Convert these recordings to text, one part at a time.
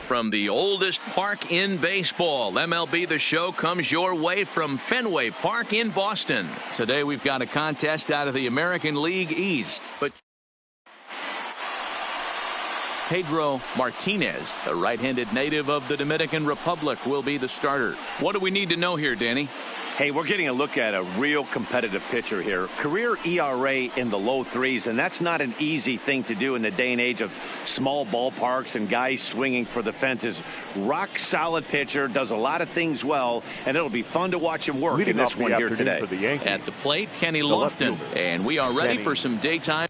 from the oldest park in baseball. MLB The Show comes your way from Fenway Park in Boston. Today we've got a contest out of the American League East. But Pedro Martinez, the right-handed native of the Dominican Republic, will be the starter. What do we need to know here, Danny? Hey, we're getting a look at a real competitive pitcher here. Career ERA in the low threes, and that's not an easy thing to do in the day and age of small ballparks and guys swinging for the fences. Rock solid pitcher, does a lot of things well, and it'll be fun to watch him work in this one here today. For the Yankees, at the plate, Kenny Lofton, and we are ready for some daytime.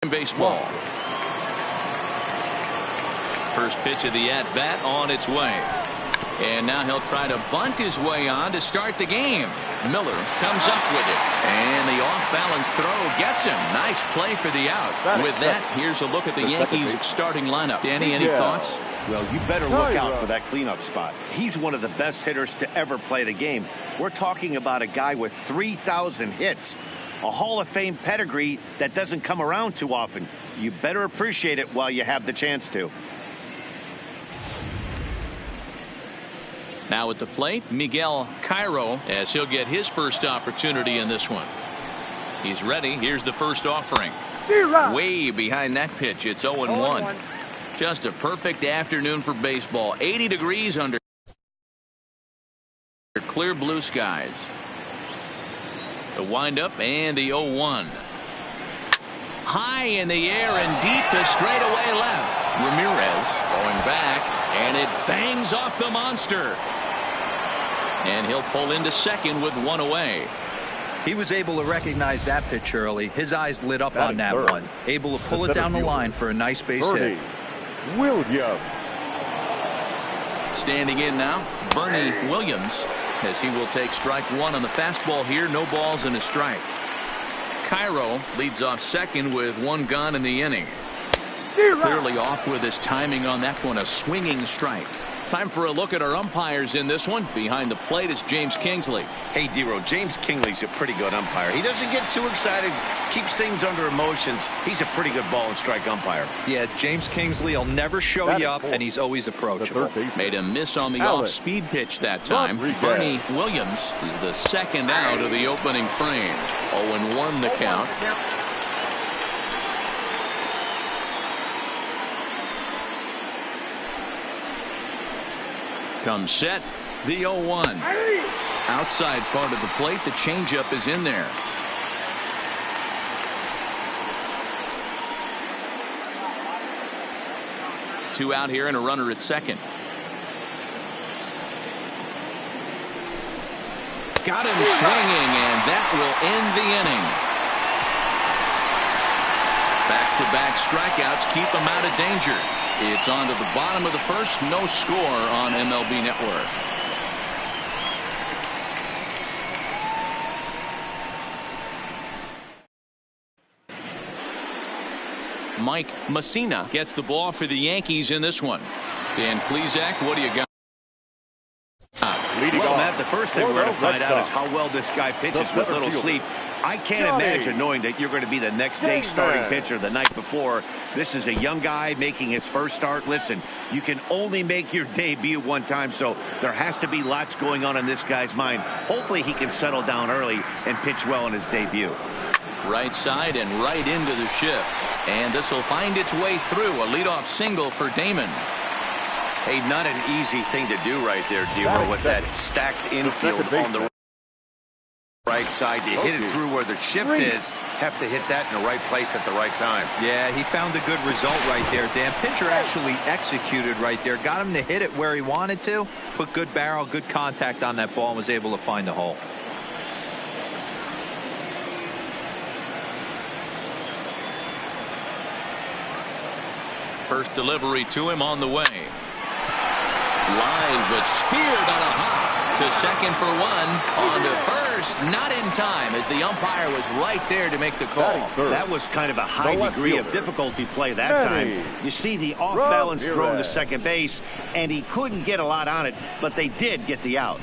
Baseball. First pitch of the at-bat on its way. And now he'll try to bunt his way on to start the game. Millar comes up with it. And the off-balance throw gets him. Nice play for the out. With that, here's a look at the Yankees starting lineup. Danny, any thoughts? Well, you better look out for that cleanup spot. He's one of the best hitters to ever play the game. We're talking about a guy with 3,000 hits. A Hall of Fame pedigree that doesn't come around too often. You better appreciate it while you have the chance to. Now at the plate, Miguel Cairo, as he'll get his first opportunity in this one. He's ready. Here's the first offering. Way behind that pitch. It's 0-1. Just a perfect afternoon for baseball. 80 degrees under clear blue skies. The windup and the 0-1. High in the air and deep to straightaway left. Ramirez going back, and it bangs off the monster. And he'll pull into second with one away. He was able to recognize that pitch early. His eyes lit up on that one. Able to pull it down the line for a nice base hit. Williams. Standing in now, Bernie Williams, as he will take strike one on the fastball here. No balls and a strike. Cairo leads off second with one gone in the inning. Clearly off with his timing on that one. A swinging strike. Time for a look at our umpires in this one. Behind the plate is James Kingsley. Hey, D-Row, James Kingsley's a pretty good umpire. He doesn't get too excited, keeps things under emotions. He's a pretty good ball and strike umpire. Yeah, James Kingsley will never show you up, and he's always approachable. Made a miss on the off-speed pitch that time. Bernie Williams is the second out of the opening frame. 0-1 the count. Comes set, the 0-1. Outside part of the plate, the changeup is in there. Two out here and a runner at second. Got him swinging, and that will end the inning. Back-to-back strikeouts keep him out of danger. It's on to the bottom of the first. No score on MLB Network. Mike Messina gets the ball for the Yankees in this one. Dan Plesac, what do you got? Well, Matt, the first thing we're going to find out is how well this guy pitches with little sleep. I can't imagine knowing that you're going to be the next day starting pitcher the night before. This is a young guy making his first start. Listen, you can only make your debut one time, so there has to be lots going on in this guy's mind. Hopefully he can settle down early and pitch well in his debut. Right side and right into the shift. And this will find its way through. A leadoff single for Damon. Hey, not an easy thing to do right there, D-Row, with that stacked infield on the right side. To hit it through where the shift is, have to hit that in the right place at the right time. Yeah, he found a good result right there, Dan. Pitcher actually executed right there. Got him to hit it where he wanted to. Put good barrel, good contact on that ball, and was able to find the hole. First delivery to him on the way. Line, but speared on a hop to second for one. On to first, not in time, as the umpire was right there to make the call. That was kind of a high degree of difficulty play that time. You see the off-balance throw to second base, and he couldn't get a lot on it, but they did get the out.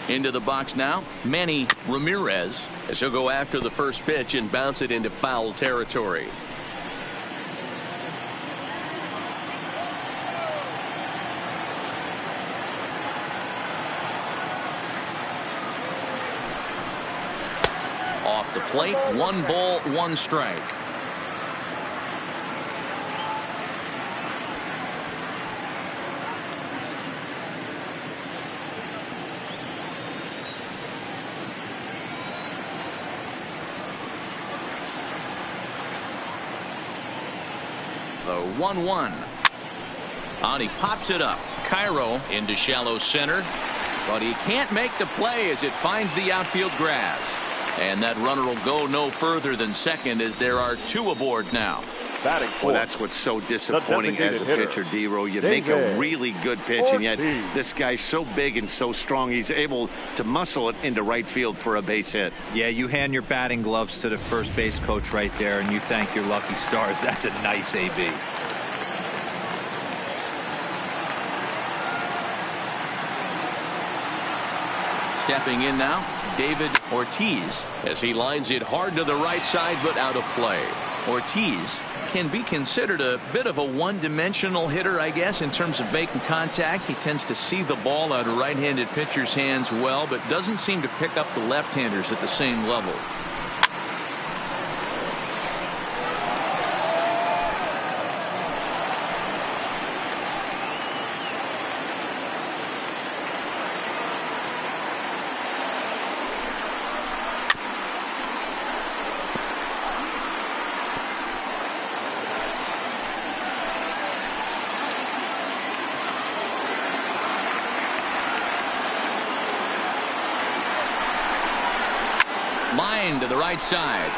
Into the box now, Manny Ramirez, as he'll go after the first pitch and bounce it into foul territory. Off the plate, 1 ball, 1 strike. The 1-1. On, he pops it up. Cairo into shallow center, but he can't make the play as it finds the outfield grass. And that runner will go no further than second, as there are 2 aboard now. Well, that's what's so disappointing as a pitcher, D-Row. You make a really good pitch, and yet this guy's so big and so strong, he's able to muscle it into right field for a base hit. Yeah, you hand your batting gloves to the first base coach right there, and you thank your lucky stars. That's a nice AB. Stepping in now, David Ortiz, as he lines it hard to the right side, but out of play. Ortiz can be considered a bit of a one-dimensional hitter, I guess, in terms of making contact. He tends to see the ball out of right-handed pitchers' hands well, but doesn't seem to pick up the left-handers at the same level. Line to the right side,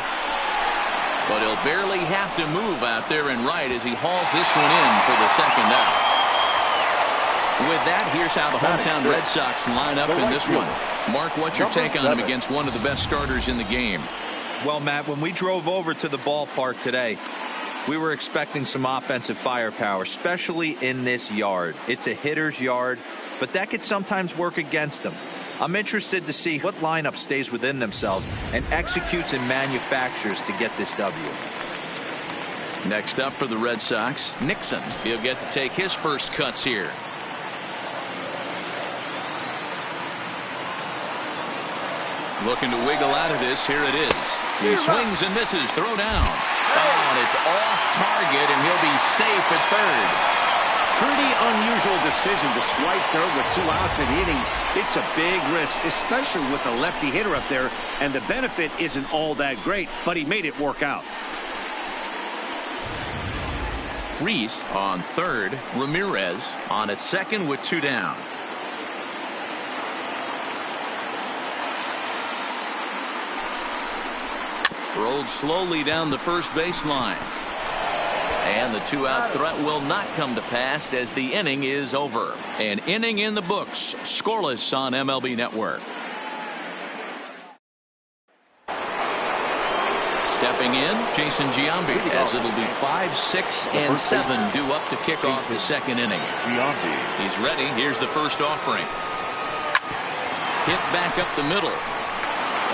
but he'll barely have to move out there in right as he hauls this one in for the second out. With that, here's how the hometown Red Sox line up in this one. Mark, what's your take on him against one of the best starters in the game? Well, Matt, when we drove over to the ballpark today, we were expecting some offensive firepower, especially in this yard. It's a hitter's yard, but that could sometimes work against them. I'm interested to see what lineup stays within themselves and executes and manufactures to get this W. Next up for the Red Sox, Nixon. He'll get to take his first cuts here. Looking to wiggle out of this. Here it is. He swings and misses. Throw down. Oh, and it's off target, and he'll be safe at third. Pretty unusual decision to swipe third with 2 outs in the inning. It's a big risk, especially with a lefty hitter up there, and the benefit isn't all that great, but he made it work out. Reese on third. Ramirez on at second with 2 down. Rolled slowly down the first baseline. And the 2-out threat will not come to pass as the inning is over. An inning in the books. Scoreless on MLB Network. Stepping in, Jason Giambi, as it'll be 5, 6, and 7 due up to kick off the second inning. He's ready. Here's the first offering. Hit back up the middle.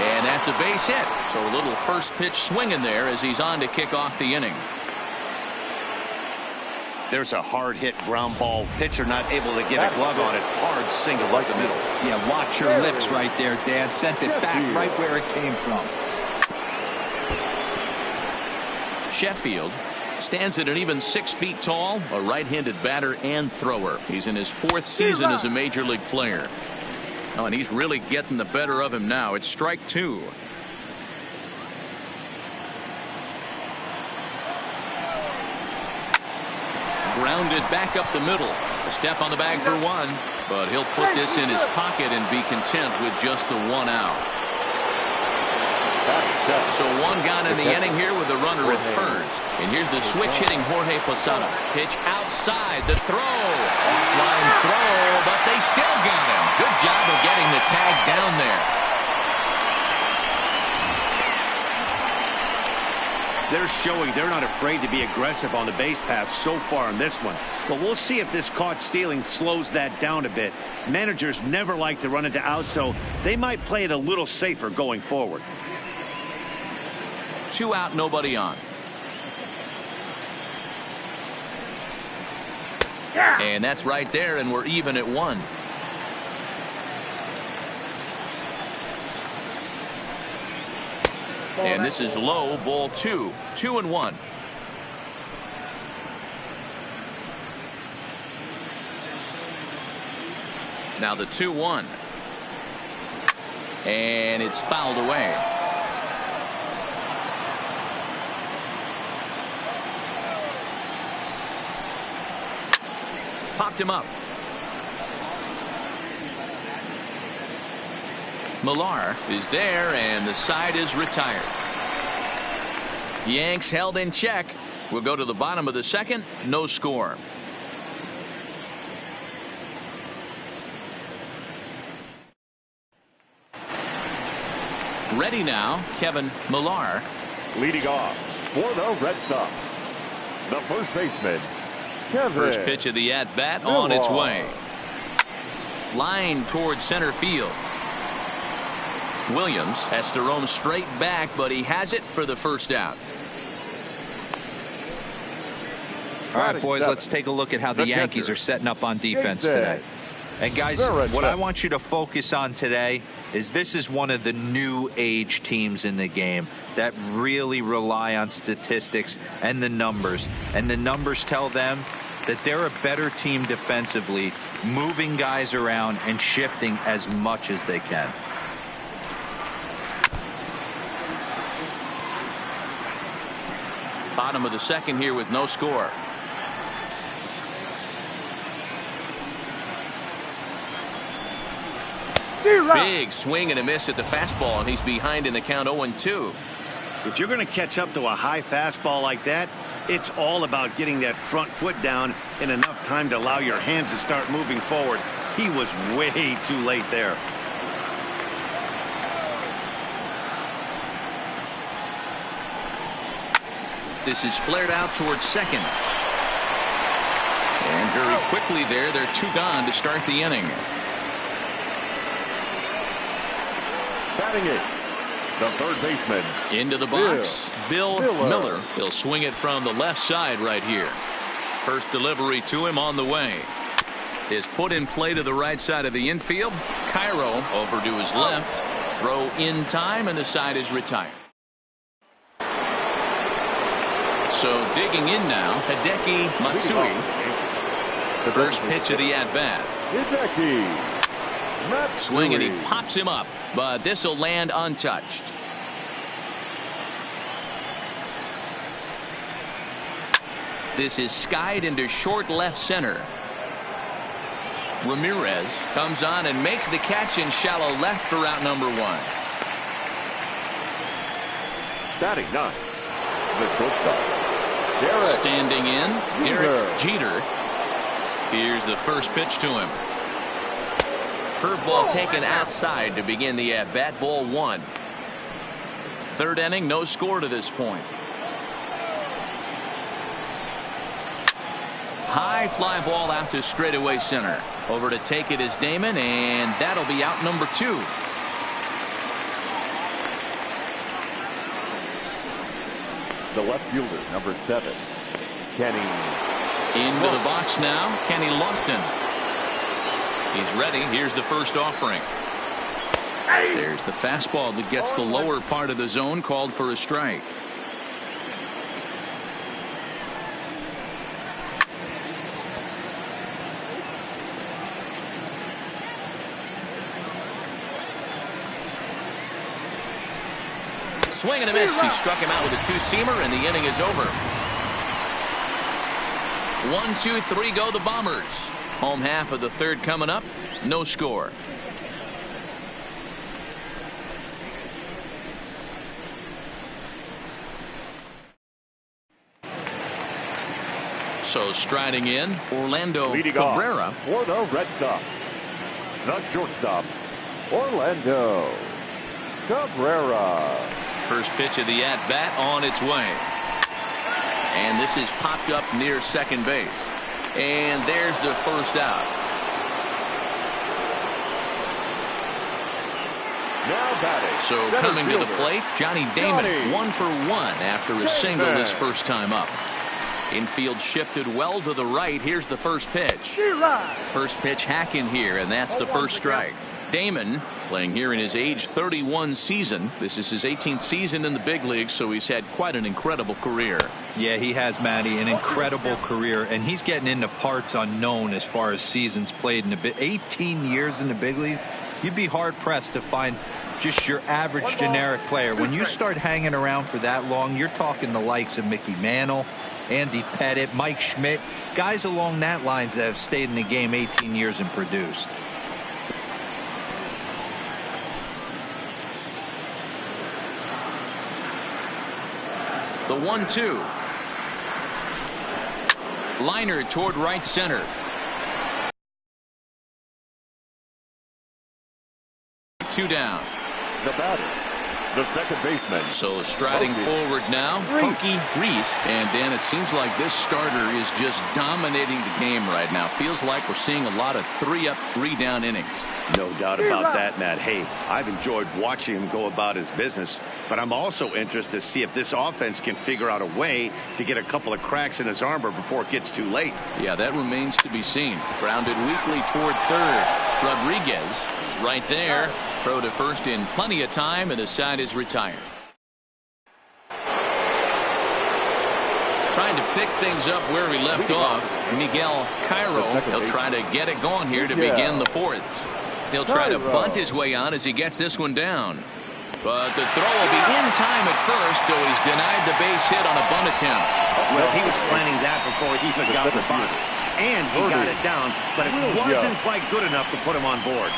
And that's a base hit. So a little first pitch swing in there as he's on to kick off the inning. There's a hard hit ground ball. Pitcher not able to get a glove on it. Hard single up the middle. Yeah, watch your lips right there, Dan. Sent it back right where it came from. Sheffield stands at an even 6 feet tall, a right-handed batter and thrower. He's in his 4th season as a major league player. Oh, and he's really getting the better of him now. It's strike 2. Grounded back up the middle. A step on the bag for one, but he'll put this in his pocket and be content with just the 1 out. So 1 gone in the inning here with a runner at first. And here's the switch hitting Jorge Posada. Pitch outside, the throw. Offline throw, but they still got him. Good job of getting the tag down there. They're showing they're not afraid to be aggressive on the base path so far in this one. But we'll see if this caught stealing slows that down a bit. Managers never like to run into outs, so they might play it a little safer going forward. 2 out, nobody on. And that's right there, and we're even at 1. And this is low, ball 2. 2-1. Now the 2-1. And it's fouled away. Popped him up. Millar is there, and the side is retired. Yanks held in check. We'll go to the bottom of the 2nd. No score. Ready now, Kevin Millar. Leading off for the Red Sox, the first baseman, Kevin. First pitch of the at-bat on its way. Line towards center field. Williams has to roam straight back, but he has it for the first out. All right, boys, let's take a look at how the Yankees are setting up on defense today. And guys, what I want you to focus on today is this is one of the new age teams in the game that really rely on statistics and the numbers. And the numbers tell them that they're a better team defensively, moving guys around and shifting as much as they can. Bottom of the 2nd here with no score. Big swing and a miss at the fastball, and he's behind in the count 0-2. If you're going to catch up to a high fastball like that, it's all about getting that front foot down in enough time to allow your hands to start moving forward. He was way too late there. This is flared out towards 2nd. And very quickly there, they're 2 gone to start the inning. Batting it, the third baseman. Into the box, Bill Miller. He'll swing it from the left side right here. First delivery to him on the way. Is put in play to the right side of the infield. Cairo over to his left. Throw in time, and the side is retired. So digging in now, Hideki Matsui. The first pitch of the at-bat. Swing, and he pops him up, but this will land untouched. This is skied into short left center. Ramirez comes on and makes the catch in shallow left for out number 1. Batting 9, the shortstop, Derek. Standing in, Derek Jeter. Here's the first pitch to him. Curveball taken outside to begin the at-bat. Ball 1. 3rd inning, no score to this point. High fly ball out to straightaway center. Over to take it is Damon, and that'll be out number 2. The left fielder, number 7, Kenny. Into the box now, Kenny Lofton. He's ready. Here's the first offering. There's the fastball that gets the lower part of the zone, called for a strike. Swing and a miss. He struck him out with a 2-seamer, and the inning is over. 1, 2, 3 go the Bombers. Home half of the third coming up. No score. So striding in, Orlando Cabrera. For the Red Sox, the shortstop, Orlando Cabrera. First pitch of the at-bat on its way. And this is popped up near second base. And there's the first out. Now batting. So coming to the plate, Johnny Damon 1 for 1 after a single his first time up. Infield shifted well to the right. Here's the first pitch. First pitch hacking here, and that's the first strike. Damon playing here in his age 31 season. This is his 18th season in the big leagues, so he's had quite an incredible career. Yeah, he has, Matty, an incredible career, and he's getting into parts unknown as far as seasons played in the 18 years in the big leagues. You'd be hard pressed to find just your average generic player. When you start hanging around for that long, you're talking the likes of Mickey Mantle, Andy Pettit, Mike Schmidt, guys along that lines that have stayed in the game 18 years and produced. The 1-2. Liner toward right center. Two down. The batter, the second baseman. So striding forward now, Punky Reese. And Dan, it seems like this starter is just dominating the game right now. Feels like we're seeing a lot of 3-up, 3-down innings. No doubt about that, Matt. Hey, I've enjoyed watching him go about his business, but I'm also interested to see if this offense can figure out a way to get a couple of cracks in his armor before it gets too late. Yeah, that remains to be seen. Grounded weakly toward third. Rodriguez is right there. Throw to first in plenty of time, and the side is retired. Trying to pick things up where we left off. Miguel Cairo. He'll try to get it going here to begin the fourth. He'll try to bunt his way on as he gets this one down. But the throw will be in time at first, so he's denied the base hit on a bunt attempt. Well, he was planning that before he even got in the box. And he got it down, but it wasn't quite good enough to put him on board.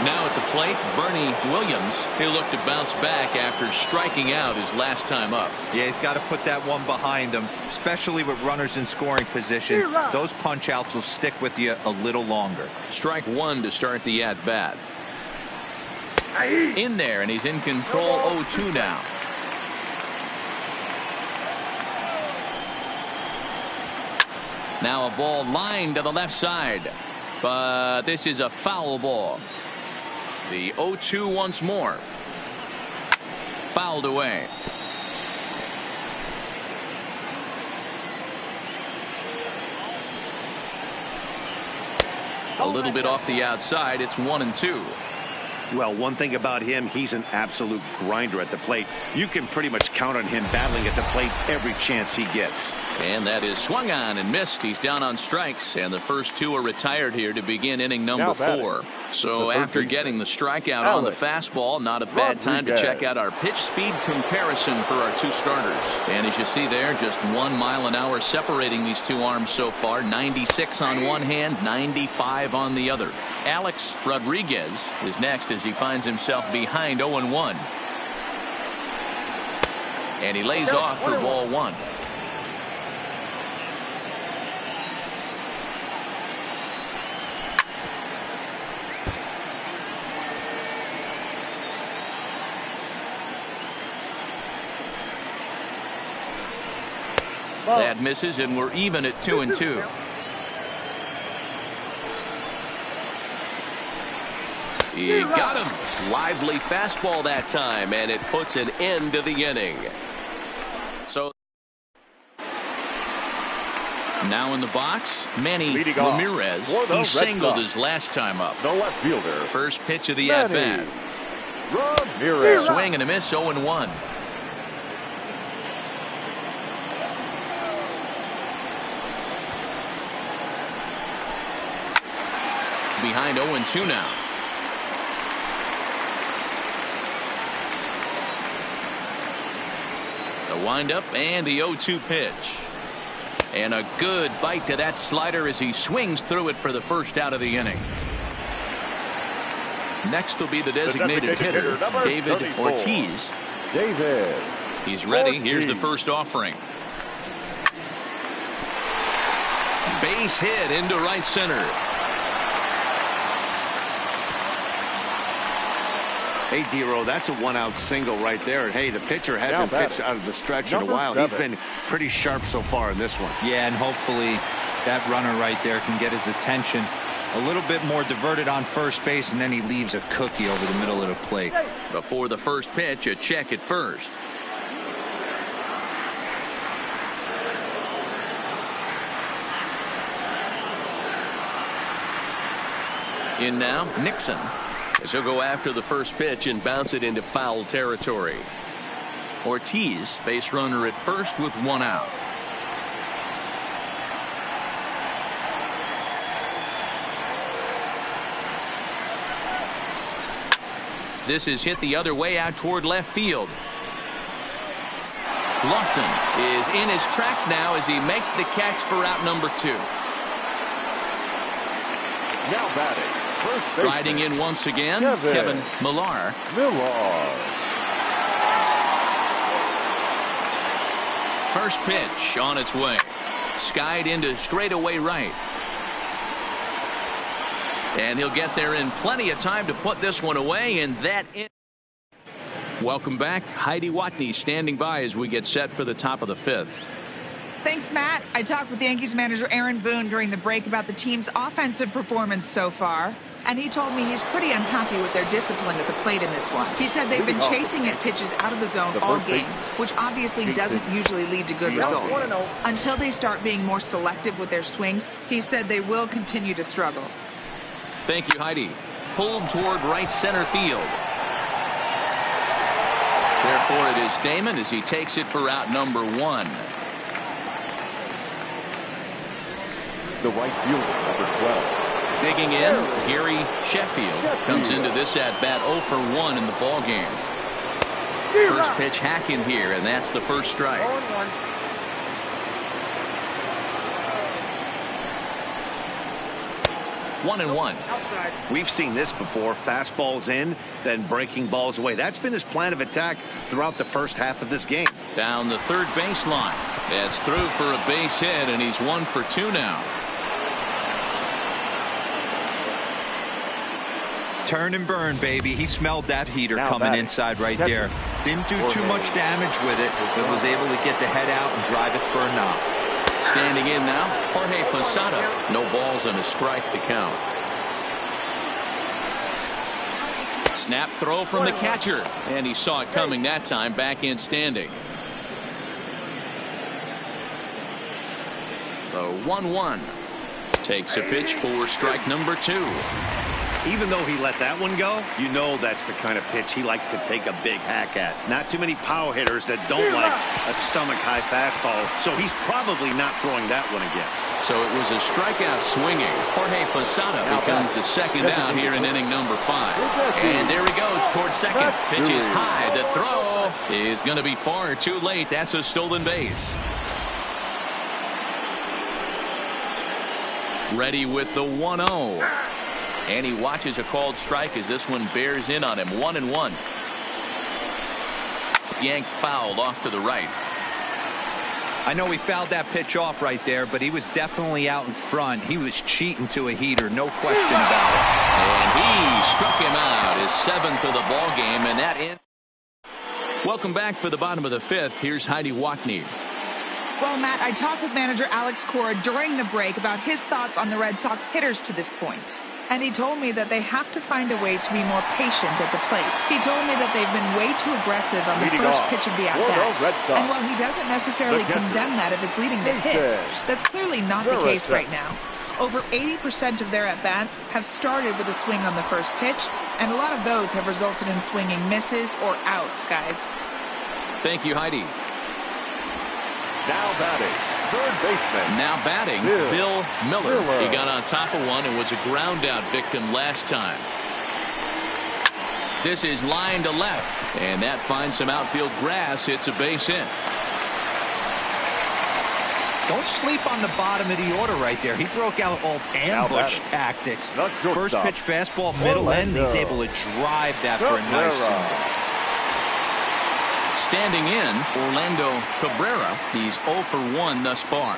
Now at the plate, Bernie Williams. He'll look to bounce back after striking out his last time up. Yeah, he's got to put that one behind him, especially with runners in scoring position. Those punch outs will stick with you a little longer. Strike one to start the at bat. In there, and he's in control. 0-2 now. Now a ball lined to the left side, but this is a foul ball. The 0-2 once more. Fouled away. A little bit off the outside. It's 1-2. Well, one thing about him, he's an absolute grinder at the plate. You can pretty much count on him battling at the plate every chance he gets. And that is swung on and missed. He's down on strikes, and the first two are retired here to begin inning number 4. So after getting the strikeout on the fastball, not a bad time to check out our pitch speed comparison for our two starters. And as you see there, just 1 mile an hour separating these two arms so far. 96 on one hand, 95 on the other. Alex Rodriguez is next as he finds himself behind 0-1. And he lays off for ball 1. That misses, and we're even at 2-2. He got him. Lively fastball that time, and it puts an end to the inning. So now in the box, Manny Ramirez. He singled his last time up. The left fielder. First pitch of the at-bat. Ramirez. Swing and a miss, 0-1. Behind 0-2 now. The windup and the 0-2 pitch. And a good bite to that slider as he swings through it for the first out of the inning. Next will be the designated hitter, David 34. Ortiz. David. He's ready. Ortiz. Here's the first offering. Base hit into right center. Hey, D-Row, that's a one-out single right there. And, hey, the pitcher hasn't pitched out of the stretch in a while. 7. He's been pretty sharp so far in this one. Yeah, and hopefully that runner right there can get his attention. A little bit more diverted on first base, and then he leaves a cookie over the middle of the plate. Before the first pitch, a check at first. In now, Nixon. As he'll go after the first pitch and bounce it into foul territory. Ortiz, base runner at first with 1 out. This is hit the other way out toward left field. Lofton is in his tracks now as he makes the catch for out number 2. Now batting. First Riding in once again, Kevin Millar. First pitch on its way. Skied into straightaway right. And he'll get there in plenty of time to put this one away, and that in. Welcome back. Heidi Watney standing by as we get set for the top of the 5th. Thanks, Matt. I talked with Yankees manager Aaron Boone during the break about the team's offensive performance so far, and he told me he's pretty unhappy with their discipline at the plate in this one. He said they've been chasing at pitches out of the zone all game, which obviously doesn't usually lead to good results. Until they start being more selective with their swings, he said they will continue to struggle. Thank you, Heidi. Pulled toward right center field. Therefore, it is Damon as he takes it for out number 1. The right fielder, number 12. Digging in, Gary Sheffield comes into this at-bat 0 for 1 in the ballgame. First pitch hack in here, and that's the first strike. 1-1. We've seen this before. Fastballs in, then breaking balls away. That's been his plan of attack throughout the first half of this game. Down the third baseline. That's through for a base hit, and he's 1 for 2 now. Turn and burn, baby. He smelled that heater coming inside right there. Didn't do too much damage with it, but was able to get the head out and drive it for a knock. Standing in now, Jorge Posada. No balls and a strike to count. Snap throw from the catcher, and he saw it coming that time. Back in standing. The 1-1 takes a pitch for strike number 2. Even though he let that one go, you know that's the kind of pitch he likes to take a big hack at. Not too many power hitters that don't like a stomach-high fastball, so he's probably not throwing that one again. So it was a strikeout swinging. Jorge Posada becomes the second out here in inning number 5. And there he goes towards second. Pitch is high. The throw is going to be far too late. That's a stolen base. Ready with the 1-0. And he watches a called strike as this one bears in on him. 1-1. Yanked fouled off to the right. I know he fouled that pitch off right there, but he was definitely out in front. He was cheating to a heater, no question about it. And he struck him out, his 7th of the ball game, and that ends. Welcome back for the bottom of the 5th. Here's Heidi Watney. Well, Matt, I talked with manager Alex Cora during the break about his thoughts on the Red Sox hitters to this point. And he told me that they have to find a way to be more patient at the plate. He told me that they've been way too aggressive on the first pitch of the at-bat. And while he doesn't necessarily condemn that if it's leading to hits, that's clearly not the case right now. Over 80% of their at-bats have started with a swing on the first pitch, and a lot of those have resulted in swinging misses or outs, guys. Thank you, Heidi. Now batting, third baseman. Now batting, Bill Millar. He got on top of one and was a ground out victim last time. This is line to left, and that finds some outfield grass. It's a base hit. Don't sleep on the bottom of the order right there. He broke out all ambush tactics. First pitch fastball, middle end. He's able to drive that for a nice single. Standing in, Orlando Cabrera. He's 0 for 1 thus far.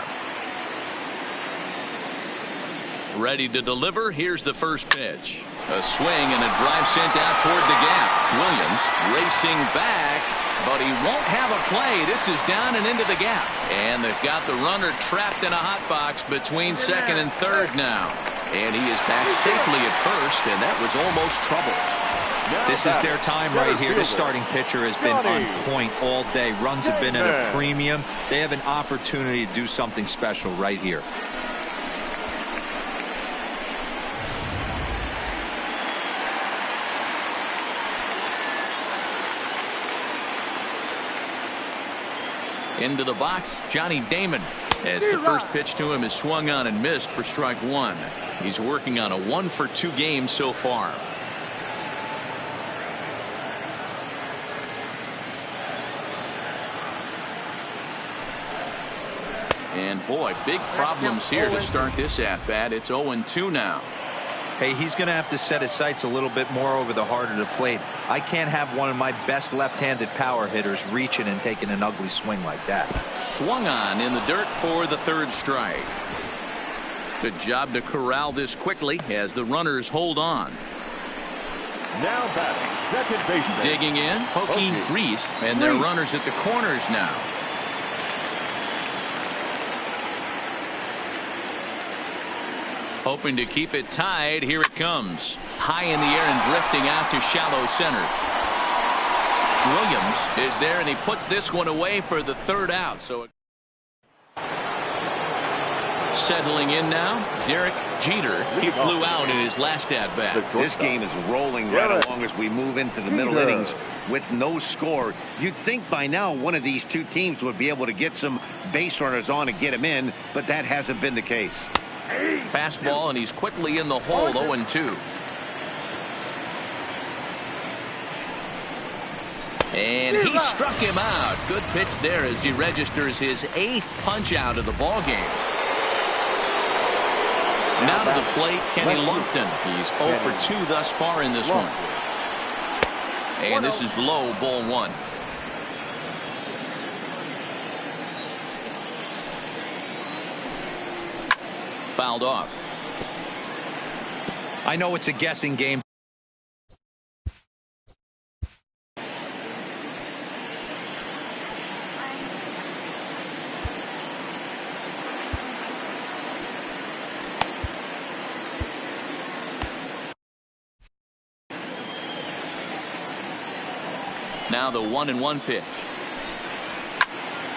Ready to deliver. Here's the first pitch. A swing and a drive sent out toward the gap. Williams racing back, but he won't have a play. This is down and into the gap. And they've got the runner trapped in a hot box between second and third now. And he is back safely at first, and that was almost trouble. This is their time right here. This starting pitcher has been on point all day. Runs have been at a premium. They have an opportunity to do something special right here. Into the box, Johnny Damon, as the first pitch to him is swung on and missed for strike one. He's working on a 1-for-2 game so far. And boy, big problems here to start this at bat. It's 0-2 now. Hey, he's going to have to set his sights a little bit more over the heart of the plate. I can't have one of my best left-handed power hitters reaching and taking an ugly swing like that. Swung on in the dirt for the third strike. Good job to corral this quickly as the runners hold on. Now batting, second baseman. Digging in, poking grease, and their runners at the corners now. Hoping to keep it tied. Here it comes. High in the air and drifting out to shallow center. Williams is there, and he puts this one away for the third out. So settling in now, Derek Jeter. He flew out in his last at bat. This game is rolling right along as we move into the middle innings with no score. You'd think by now one of these two teams would be able to get some base runners on and get him in, but that hasn't been the case. Fastball, and he's quickly in the hole. 0-2. And he struck him out. Good pitch there as he registers his 8th punch out of the ball game. Now to the plate, Kenny Lofton. He's 0 for 2 thus far in this one. And this is low, ball 1. Fouled off. I know it's a guessing game. Now the 1-1 pitch.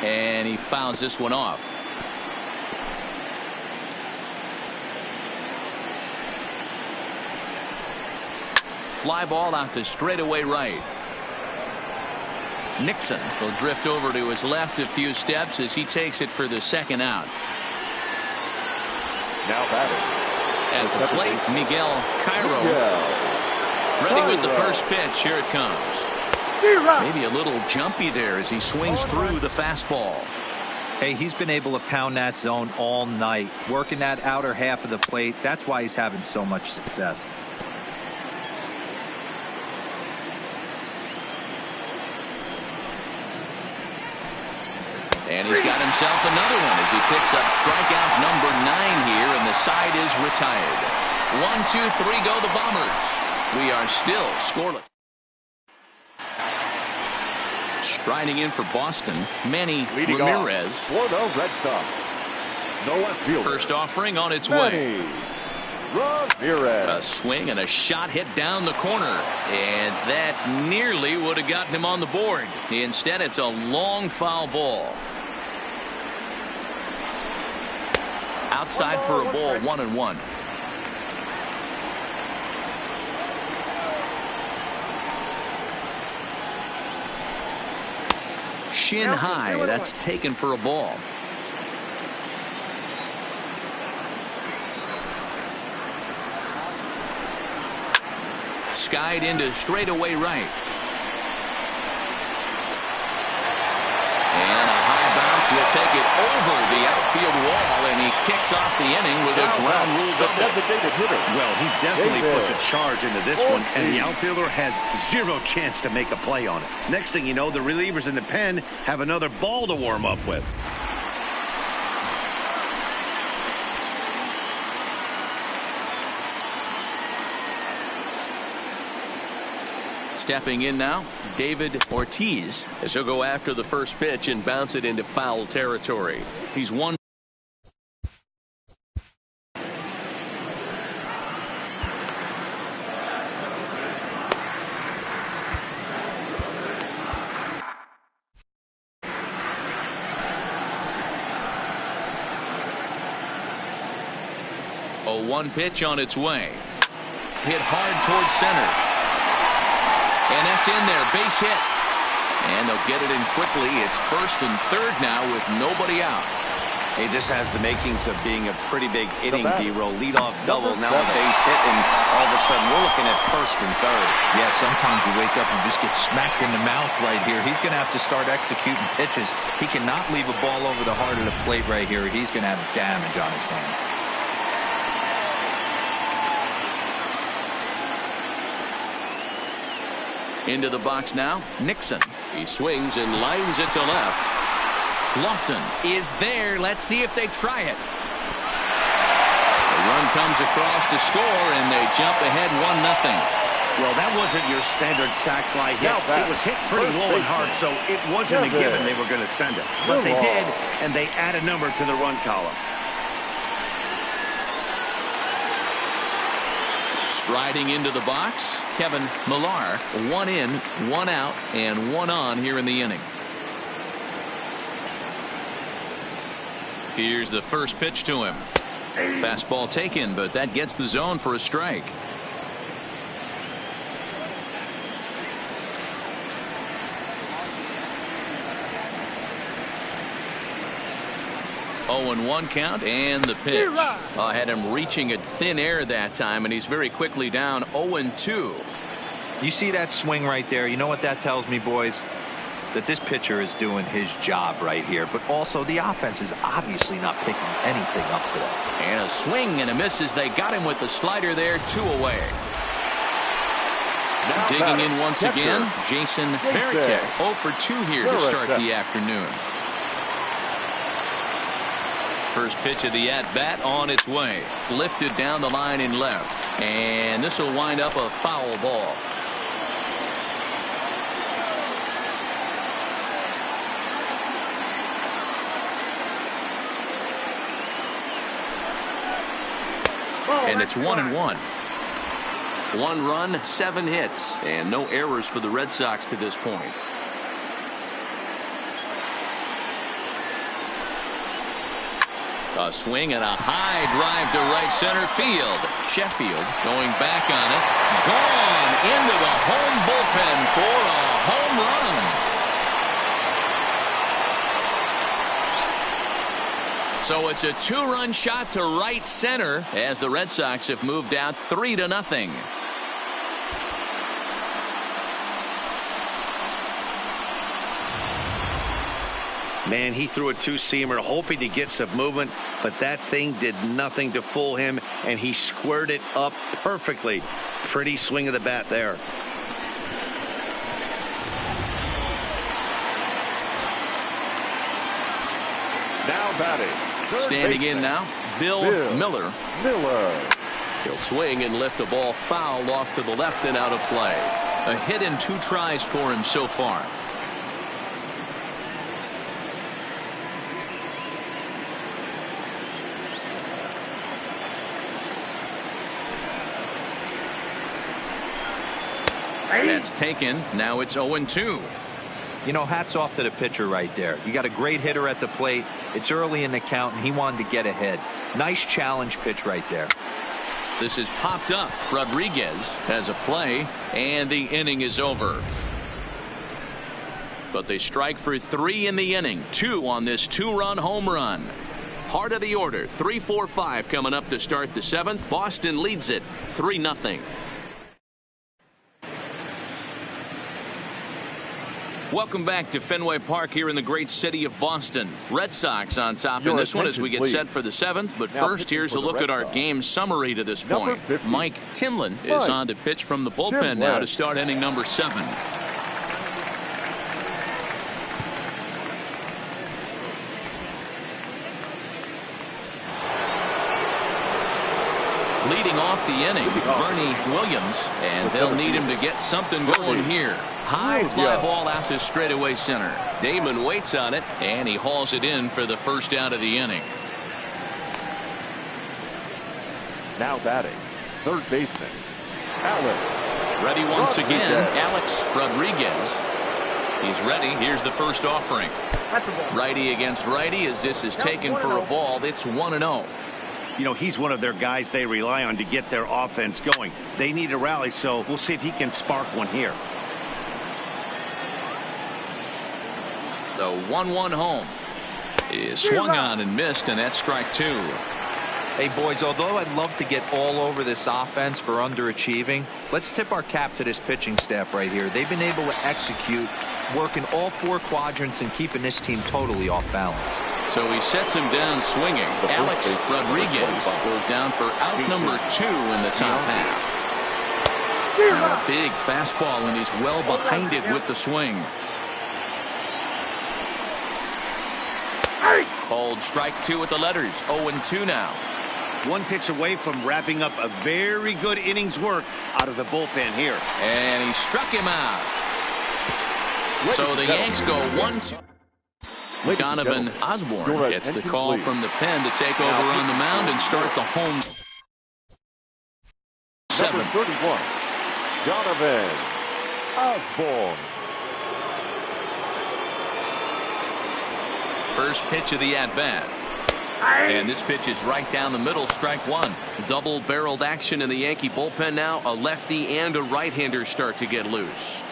And he fouls this one off. Fly ball out to straightaway right. Nixon will drift over to his left a few steps as he takes it for the second out. Now batting. At the plate, Miguel Cairo. Ready with the first pitch. Here it comes. Maybe a little jumpy there as he swings through the fastball. Hey, he's been able to pound that zone all night, working that outer half of the plate. That's why he's having so much success. And he's got himself another one as he picks up strikeout number 9 here, and the side is retired. 1, 2, 3 go the Bombers. We are still scoreless. Striding in for Boston, Manny Ramirez. For the Red Sox. No left fielder. First offering on its way. Ramirez. A swing and a shot hit down the corner, and that nearly would have gotten him on the board. Instead, it's a long foul ball. Outside for a ball, 1-1. Shin high, that's taken for a ball. Skied into straightaway right. And a high bounce will take it over the outfield wall, and he kicks off the inning with a ground rule double. Well, he definitely puts a charge into this one, and the outfielder has zero chance to make a play on it. Next thing you know, the relievers in the pen have another ball to warm up with. Stepping in now, David Ortiz, as he'll go after the first pitch and bounce it into foul territory. He's one. A 1 pitch on its way. Hit hard towards center. And that's in there, base hit. And they'll get it in quickly. It's first and third now with nobody out. Hey, this has the makings of being a pretty big inning, D-roll. Leadoff double, now a base hit, and all of a sudden we're looking at first and third. Yeah, sometimes you wake up and just get smacked in the mouth right here. He's going to have to start executing pitches. He cannot leave a ball over the heart of the plate right here. He's going to have damage on his hands. Into the box now, Nixon. He swings and lines it to left. Lofton is there. Let's see if they try it. The run comes across to score, and they jump ahead 1-0. Well, that wasn't your standard sac fly hit. It was hit pretty low and hard, so it wasn't a given they were going to send it. But they did, and they add a number to the run column. Riding into the box, Kevin Millar. 1 in, 1 out, and 1 on here in the inning. Here's the first pitch to him. Fastball taken, but that gets the zone for a strike. Oh, 0-1 count, and the pitch. Had him reaching at thin air that time, and he's very quickly down 0-2. You see that swing right there? You know what that tells me, boys? That this pitcher is doing his job right here, but also the offense is obviously not picking anything up today. And a swing and a miss as they got him with the slider there, 2 away. Now digging in once again, Jason Varitek. 0 for 2 here to start the afternoon. First pitch of the at-bat on its way. Lifted down the line in left. And this will wind up a foul ball. And it's 1-1. 1 run, 7 hits, and no errors for the Red Sox to this point. A swing and a high drive to right center field. Sheffield going back on it. Gone into the home bullpen for a home run. So it's a 2-run shot to right center as the Red Sox have moved out 3-0. Man, he threw a 2-seamer hoping to get some movement, but that thing did nothing to fool him, and he squared it up perfectly. Pretty swing of the bat there. Now batting. Standing in now, Bill Miller. He'll swing and lift a ball foul off to the left and out of play. A hit in 2 tries for him so far. That's taken. Now it's 0-2. You know, hats off to the pitcher right there. You got a great hitter at the plate. It's early in the count, and he wanted to get ahead. Nice challenge pitch right there. This is popped up. Rodriguez has a play, and the inning is over. But they strike for 3 in the inning. 2 on this 2-run home run. Heart of the order. 3-4-5 coming up to start the 7th. Boston leads it 3-0. Welcome back to Fenway Park here in the great city of Boston. Red Sox on top in this one as we get set for the 7th. But first, here's a look at our game summary to this point. Mike Timlin is on to pitch from the bullpen now to start inning number 7. Leading off the inning, Bernie Williams, and they'll need him to get something going here. High fly ball out to straightaway center. Damon waits on it, and he hauls it in for the first out of the inning. Now batting, third baseman, Alex. Ready once again, Alex Rodriguez. He's ready. Here's the first offering. Righty against righty as this is taken for a ball. It's 1-0. You know, he's one of their guys they rely on to get their offense going. They need a rally, so we'll see if he can spark one here. The 1-1 home is swung on and missed, and that's strike 2. Hey, boys, although I'd love to get all over this offense for underachieving, let's tip our cap to this pitching staff right here. They've been able to execute, working all 4 quadrants and keeping this team totally off balance. So he sets him down swinging. Alex Rodriguez goes down for out number 2 in the top half. A big fastball, and he's well behind it with the swing. Called strike 2 with the letters. 0-2 now. One pitch away from wrapping up a very good innings work out of the bullpen here. And he struck him out. So the Yanks go 1-2. Donovan Osborne gets the call from the pen to take over on the mound and start the home 7. Number 31, Donovan Osborne. First pitch of the at-bat. And this pitch is right down the middle, strike 1. Double-barreled action in the Yankee bullpen now. A lefty and a right-hander start to get loose.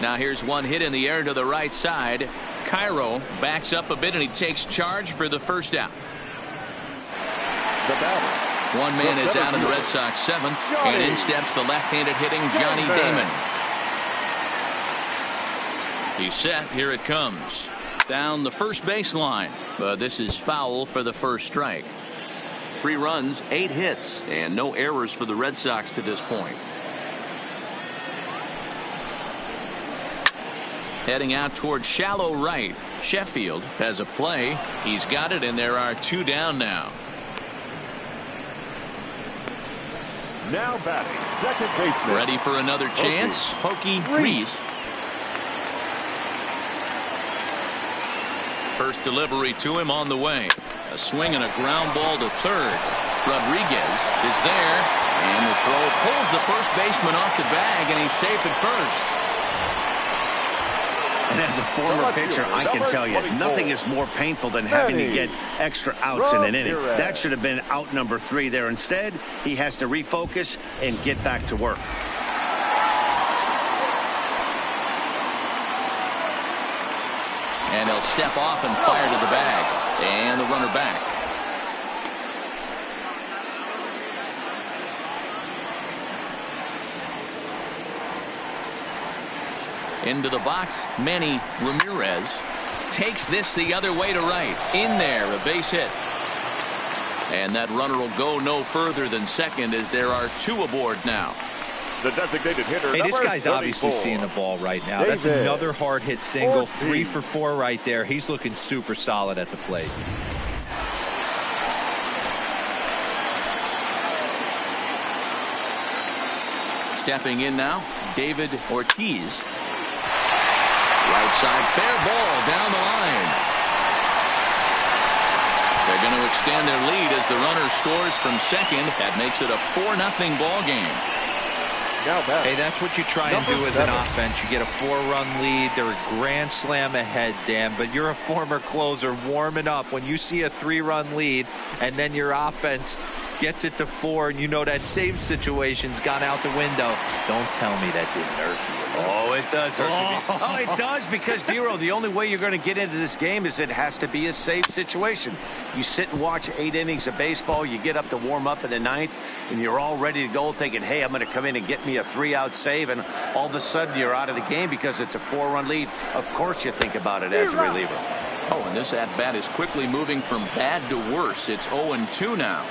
Now here's one hit in the air to the right side. Cairo backs up a bit and he takes charge for the first out. The batter. One man is out of the Red Sox 7th, and in steps the left-handed hitting Johnny Damon. He's set. Here it comes. Down the first baseline, but this is foul for the first strike. 3 runs, 8 hits, and no errors for the Red Sox to this point. Heading out toward shallow right. Sheffield has a play. He's got it, and there are 2 down now. Now batting, second baseman. Ready for another chance. Pokey Reese. First delivery to him on the way. A swing and a ground ball to third. Rodriguez is there, and the throw pulls the first baseman off the bag, and he's safe at first. And as a former pitcher, I can tell you, nothing is more painful than having to get extra outs in an inning. That should have been out number 3 there. Instead, he has to refocus and get back to work. And he'll step off and fire to the bag. And the runner back. Into the box, Manny Ramirez takes this the other way to right. In there, a base hit. And that runner will go no further than second as there are 2 aboard now. The designated hitter. Hey, this guy's 34. obviously seeing the ball right now. David. That's another hard hit single. Ortiz. 3 for 4 right there. He's looking super solid at the plate. Stepping in now, David Ortiz. Right side, fair ball down the line. They're going to extend their lead as the runner scores from second. That makes it a 4-0 ball game. Hey, that's what you try and do as an offense. You get a 4-run lead. They're a grand slam ahead, Dan, but you're a former closer warming up. When you see a 3-run lead and then your offense Gets it to 4, and you know that save situation's gone out the window. Don't tell me that didn't hurt you. Oh, it does hurt you. Oh, it does, because, Dero, the only way you're going to get into this game is it has to be a safe situation. You sit and watch 8 innings of baseball, you get up to warm up in the 9th, and you're all ready to go thinking, hey, I'm going to come in and get me a 3-out save, and all of a sudden you're out of the game because it's a 4-run lead. Of course you think about it as a reliever. Oh, and this at-bat is quickly moving from bad to worse. It's 0-2 now.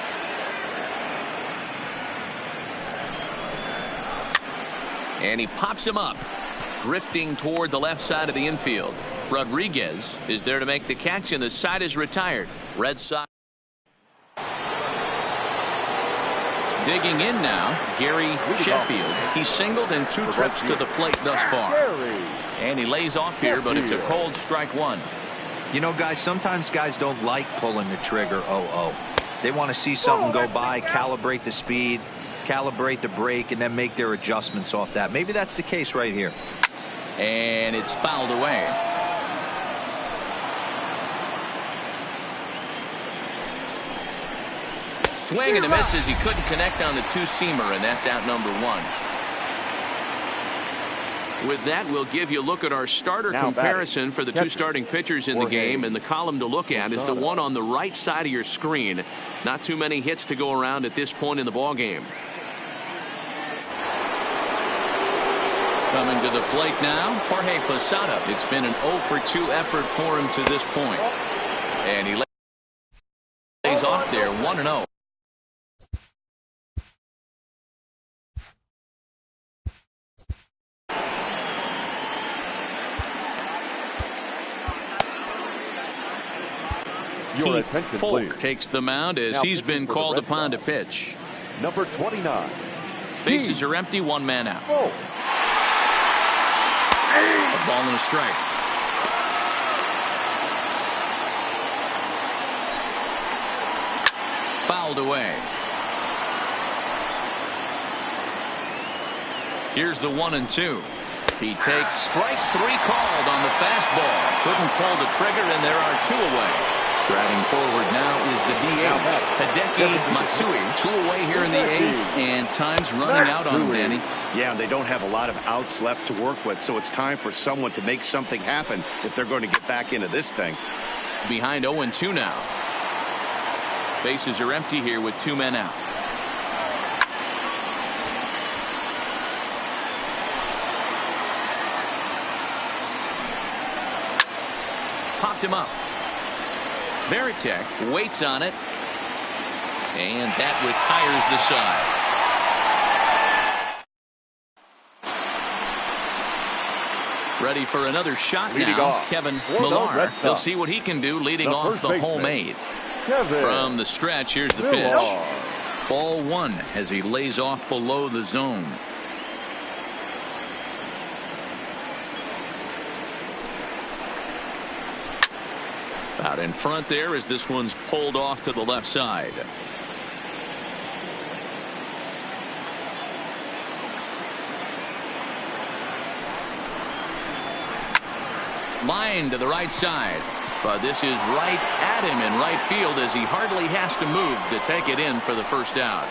And he pops him up, drifting toward the left side of the infield. Rodriguez is there to make the catch, and the side is retired. Red Sox digging in now, Gary Sheffield. He's singled in 2 trips to the plate thus far. And he lays off here, but it's a cold strike 1. You know, guys, sometimes guys don't like pulling the trigger 0-0. They want to see something go by, calibrate the speed, calibrate the break, and then make their adjustments off that. Maybe that's the case right here. And it's fouled away. Swing and a miss as he couldn't connect on the 2-seamer, and that's out number 1. With that, we'll give you a look at our starter comparison for the 2 starting pitchers in the game, and the column to look at is the one on the right side of your screen. Not too many hits to go around at this point in the ball game. Coming to the plate now, Jorge Posada. It's been an 0-for-2 effort for him to this point. And he lays off there, 1-0. Your attention, Folk please. takes the mound as he's been called upon to pitch. Number 29. Bases are empty, 1 man out. Oh. A ball and a strike. Fouled away. Here's the 1-2. He takes strike 3 called on the fastball. Couldn't pull the trigger, and there are 2 away. Striding forward now is the DH, Hideki Matsui. 2 away here in the 8th, and time's running out on him, Danny. Yeah, they don't have a lot of outs left to work with, so it's time for someone to make something happen if they're going to get back into this thing. Behind 0-2 now. Bases are empty here with 2 men out. Popped him up. Veritek waits on it, and that retires the side. Ready for another shot now, Kevin Millar. He'll see what he can do leading off the home 8. From the stretch, here's the pitch. Ball 1 as he lays off below the zone. Out in front there as this one's pulled off to the left side. Line to the right side. But this is right at him in right field as he hardly has to move to take it in for the first out.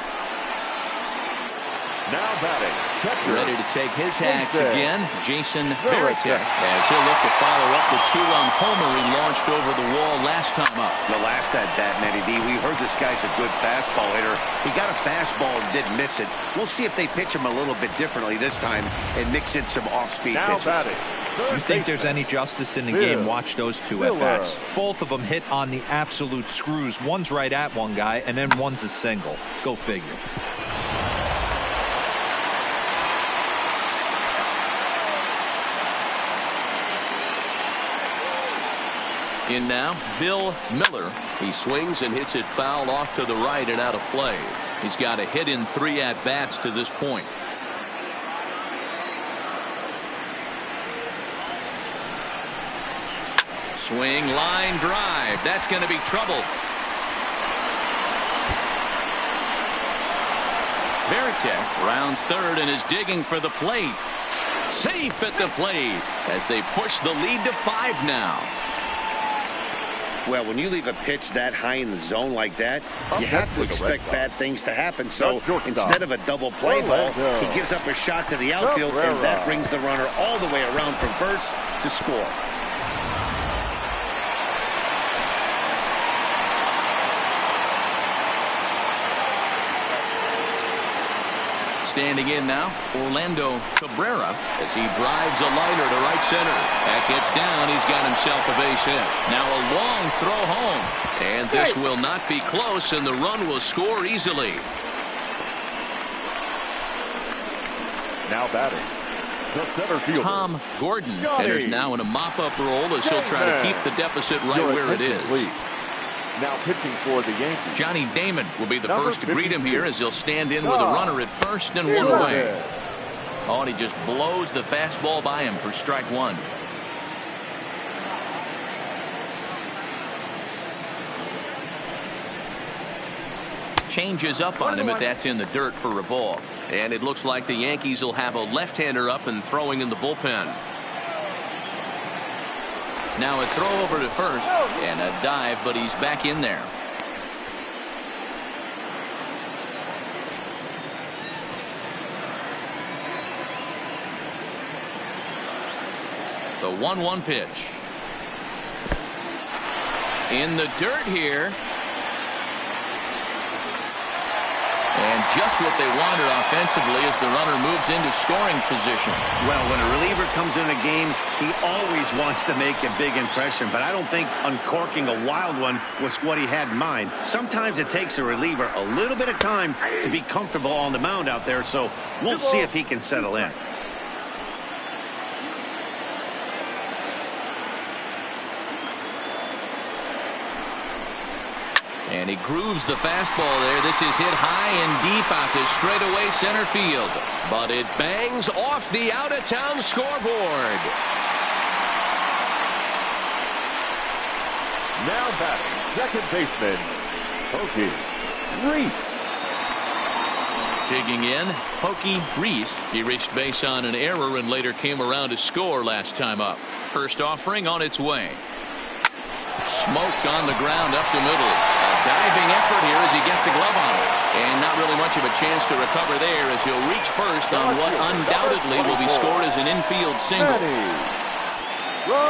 Now batting. Ready to take his hacks again, Jason Veritek, as he'll look to follow up the 2-run homer he launched over the wall last time up. The last at bat, Matty D, we heard this guy's a good fastball hitter. He got a fastball and didn't miss it. We'll see if they pitch him a little bit differently this time and mix in some off-speed pitches. Batting. You think there's any justice in the game? Watch those 2 at-bats. Both of them hit on the absolute screws. One's right at one guy, and then one's a single. Go figure. In now, Bill Miller. He swings and hits it foul off to the right and out of play. He's got a hit in 3 at-bats to this point. Swing, line drive. That's going to be trouble. Veritek rounds third and is digging for the plate. Safe at the plate as they push the lead to 5 now. Well, when you leave a pitch that high in the zone like that, you have to expect bad things to happen. So instead of a double play ball, he gives up a shot to the outfield, and that brings the runner all the way around from first to score. Standing in now, Orlando Cabrera, as he drives a liner to right center. That gets down. He's got himself a base hit. Now a long throw home. And this will not be close, and the run will score easily. Now batting, the center fielder, Tom Gordon enters now in a mop-up role as he'll try to keep the deficit right where it is. Now pitching for the Yankees, Johnny Damon will be the first to greet him here as he'll stand in with a runner at first and one away. Oh, and he just blows the fastball by him for strike one. Changes up on him if that's in the dirt for a ball. And it looks like the Yankees will have a left-hander up and throwing in the bullpen. Now a throw over to first and a dive, but he's back in there. The 1-1 pitch. In the dirt here. And just what they wanted offensively as the runner moves into scoring position. Well, when a reliever comes in a game, he always wants to make a big impression, but I don't think uncorking a wild one was what he had in mind. Sometimes it takes a reliever a little bit of time to be comfortable on the mound out there, so we'll see if he can settle in. And he grooves the fastball there. This is hit high and deep out to straightaway center field. But it bangs off the out-of-town scoreboard. now batting, second baseman, Jorge Reese. Digging in, Pokey Reese. He reached base on an error and later came around to score last time up. First offering on its way. Smoke on the ground up the middle. A diving effort here as he gets a glove on it. And not really much of a chance to recover there as he'll reach first on what undoubtedly will be scored as an infield single.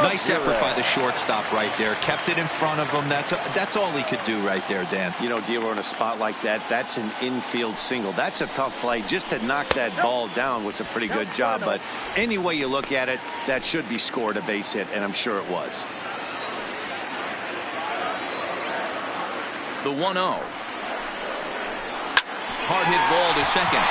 Nice effort by the shortstop right there. Kept it in front of him. That's all he could do right there, Dan. You know, dealer in a spot like that, that's an infield single. That's a tough play. Just to knock that ball down was a pretty good job. But any way you look at it, that should be scored a base hit, and I'm sure it was. The 1-0. Hard hit ball to second.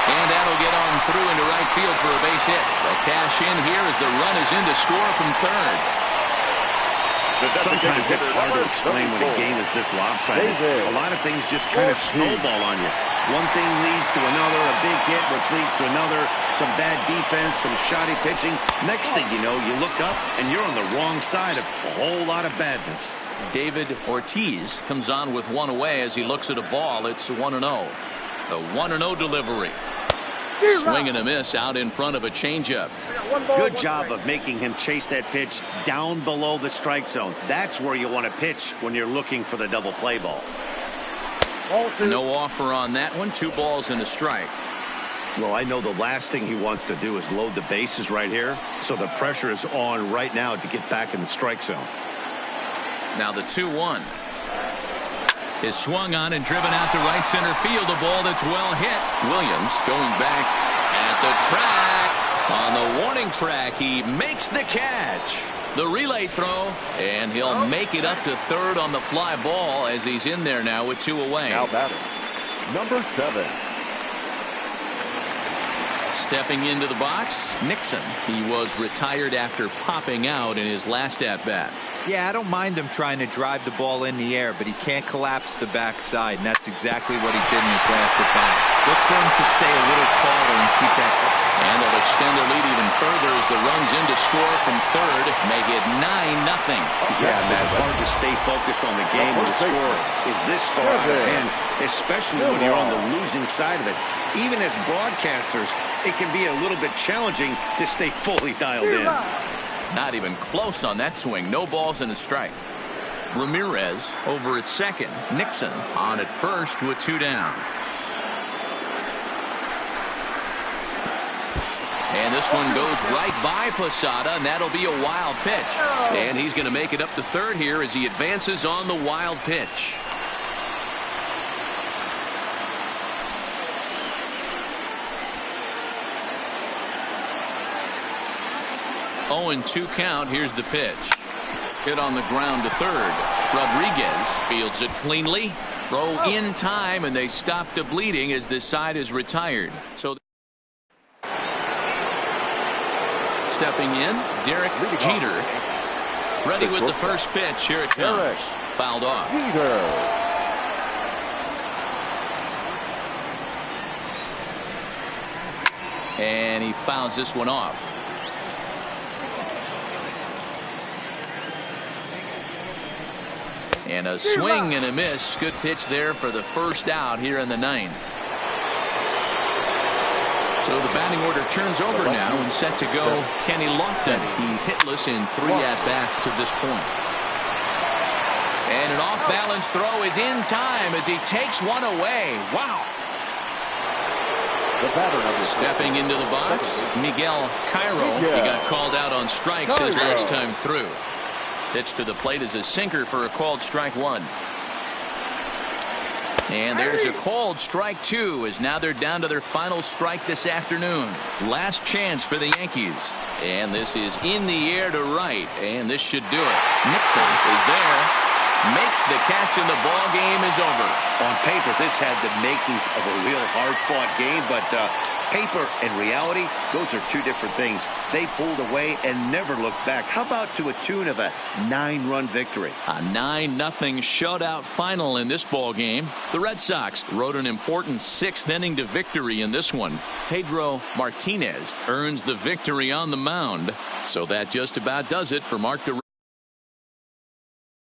And that'll get on through into right field for a base hit. They'll cash in here as the run is in to score from third. Sometimes it's hard to explain when a game is this lopsided. A lot of things just kind of snowball on you. One thing leads to another, a big hit, which leads to another, some bad defense, some shoddy pitching. Next thing you know, you look up and you're on the wrong side of a whole lot of badness. David Ortiz comes on with one away as he looks at a ball. It's 1-0. The 1-0 delivery. Swing and a miss out in front of a changeup. Good job of making him chase that pitch down below the strike zone. That's where you want to pitch when you're looking for the double play ball. No offer on that one. 2 balls and a strike. Well, I know the last thing he wants to do is load the bases right here. So the pressure is on right now to get back in the strike zone. Now the 2-1 is swung on and driven out to right center field. A ball that's well hit. Williams going back at the track. On the warning track, he makes the catch. The relay throw, and he'll make it up to third on the fly ball as he's in there now with 2 away. Now batting, number 7. Stepping into the box, Nixon. He was retired after popping out in his last at-bat. Yeah, I don't mind him trying to drive the ball in the air, but he can't collapse the backside, and that's exactly what he did in his last at-bat. Look for him to stay a little taller and keep that. And they'll extend the lead even further as the runs in to score from third, make it 9-0. Yeah, Matt, hard to stay focused on the game when the score is this far out of hand, especially when you're on the losing side of it. Even as broadcasters, it can be a little bit challenging to stay fully dialed in. Not even close on that swing. No balls and a strike. Ramirez over at second. Nixon on at first with 2 down. And this one goes right by Posada, and that'll be a wild pitch. And he's going to make it up to third here as he advances on the wild pitch. Oh, and 2 count. Here's the pitch. Hit on the ground to third. Rodriguez fields it cleanly. Throw in time, and they stop the bleeding as this side is retired. So stepping in, Derek Jeter. Ready with the first pitch. Here it comes. Fouled off. And he fouls this one off. And a swing and a miss. Good pitch there for the first out here in the 9th. So the batting order turns over now and set to go Kenny Lofton. He's hitless in 3 at-bats to this point. And an off-balance throw is in time as he takes one away. Wow. Stepping into the box, Miguel Cairo. He got called out on strikes his last time through. Pitch to the plate is a sinker for a called strike 1. And there's a called strike 2 as now they're down to their final strike this afternoon. Last chance for the Yankees. And this is in the air to right. And this should do it. Nixon is there. Makes the catch and the ball game is over. On paper, this had the makings of a real hard-fought game, but paper and reality, those are 2 different things. They pulled away and never looked back. How about to a tune of a 9-run victory? A 9-0 shutout final in this ball game. The Red Sox rode an important 6th inning to victory in this one. Pedro Martinez earns the victory on the mound. So that just about does it for Mark the